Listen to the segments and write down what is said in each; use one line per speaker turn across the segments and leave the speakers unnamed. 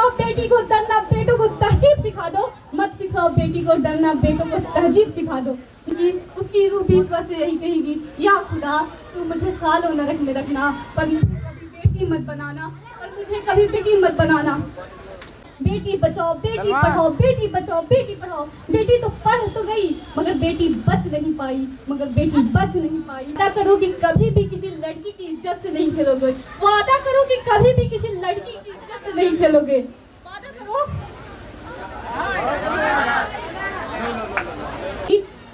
सिखाओ बेटी को डरना, बेटों को तहजीब सिखा दो। मत सिखाओ बेटी को डरना, बेटों को तहजीब सिखा दो। उसकी रूह 20 वर्ष से यही कहेगी, या खुदा तू मुझे सालों नरक में रखना, पर मुझे कभी बेटी मत बनाना, पर मुझे कभी बेटी मत बनाना। बेटी बचाओ बेटी पढ़ाओ, बेटी बचाओ बेटी पढ़ाओ। बेटी तो पढ़ तो गई मगर बेटी बच नहीं पाई, मगर बेटी बच नहीं पाई। वादा करो कि कभी भी किसी लड़की की इज्जत से नहीं खेलोगे। वादा करो कि कभी भी किसी लड़की की इज्जत से नहीं खेलोगे। वादा करो।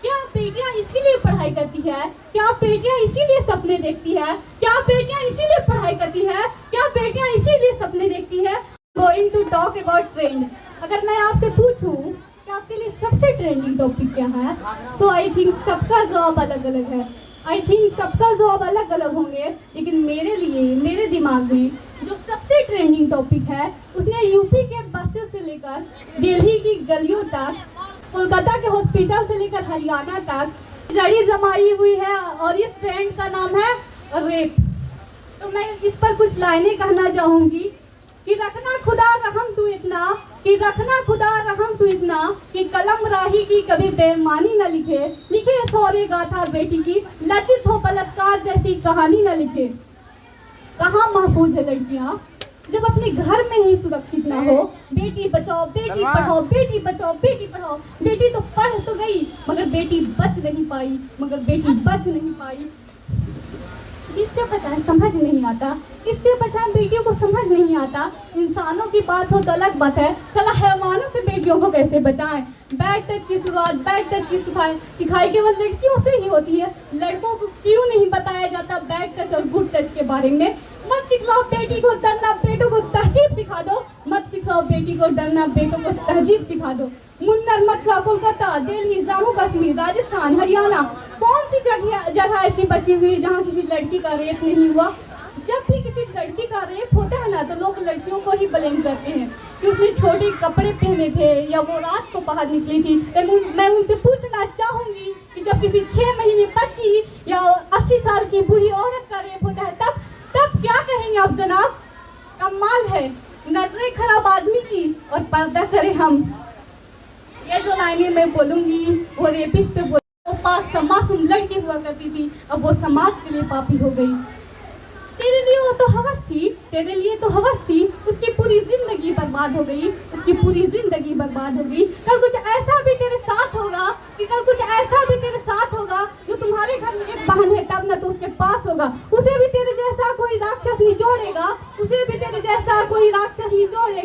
क्या बेटियां इसीलिए पढ़ाई करती है? क्या बेटियां इसीलिए सपने देखती है? क्या बेटियां इसीलिए पढ़ाई करती है? क्या बेटियां इसीलिए सपने देखती है? Going to talk about trend. अगर मैं आपसे पूछूं कि आपके लिए सबसे ट्रेंडिंग टॉपिक क्या है, so I think सबका जवाब अलग अलग है। I think सबका जवाब अलग अलग होंगे, लेकिन मेरे लिए, मेरे दिमाग में जो सबसे ट्रेंडिंग टॉपिक है, उसने यूपी के बसेस से लेकर दिल्ली की गलियों तक, कोलकाता के हॉस्पिटल से लेकर हरियाणा तक जड़ी जमाई हुई है, और इस ट्रेंड का नाम है रेप। तो मैं इस पर कुछ लाइनें कहना चाहूंगी कि रखना खुदा रहम तू इतना, कि रखना खुदा रहम तू इतना, कि कलम राही की कभी बेईमानी न लिखे, लिखे शौर्य गाथा बेटी की, लज्जित हो बलात्कार जैसी कहानी न लिखे। कहाँ महफूज है लड़कियाँ जब अपने घर में ही सुरक्षित ना हो? बेटी बचाओ बेटी पढ़ाओ, बेटी बचाओ बेटी पढ़ाओ। बेटी तो पढ़ तो गई मगर बेटी बच नहीं पाई, मगर बेटी बच नहीं पाई। किससे बचाएं समझ नहीं आता, किससे बचाएं बेटियों को समझ नहीं आता। इंसानों की बात हो तो अलग बात है, चला हैवानों से बेटियों को कैसे बचाएं? बैड टच की शुरुआत, बैड टच की सिखाई केवल लड़कियों से ही होती है। लड़कों को क्यों नहीं बताया जाता बैड टच और गुड टच के बारे में? मत सिखाओ बेटी को डरना, बेटों को तहजीब सिखा दो। मत सिखाओ बेटी को डरना, बेटों को तहजीब सिखा दो। मुन्नर, मथुरा, कोलकाता, दिल्ली, जम्मू कश्मीर, राजस्थान, हरियाणा, कौन सी जगह ऐसी बची हुई है जहाँ किसी लड़की का रेप नहीं हुआ? जब भी किसी लड़की का रेप होता है ना, तो लोग लड़कियों को ही ब्लेम करते हैं कि उसने छोटे कपड़े पहने थे या वो रात को बाहर निकली थी। मैं उनसे पूछना चाहूंगी कि जब किसी 6 महीने बच्ची या 80 साल की बूढ़ी औरत का रेप होता है, तब क्या कहेंगे आप जनाब? कमाल है, नजरें खराब आदमी की और पर्दा करे हम। ये जो लाइनें मैं बोलूंगी वो रेपिस्ट पे बोल, वो पाक मासूम लड़की हुआ करती थी, अब वो समाज के लिए पापी हो गई। तेरे लिए वो तो हवस थी, तेरे लिए तो हवस थी, उसकी पूरी जिंदगी बर्बाद हो गई, उसकी पूरी जिंदगी बर्बाद हो गई। कल कुछ ऐसा भी तेरे साथ होगा, कि कल कुछ ऐसा भी तेरे साथ होगा जो तुम्हारे घर में एक बहन है तब न तो उसके पास होगा, उसे भी तेरे जैसा कोई राक्षस निचोड़ेगा, उसे भी तेरे जैसा कोई राक्षस निचोड़ेगा।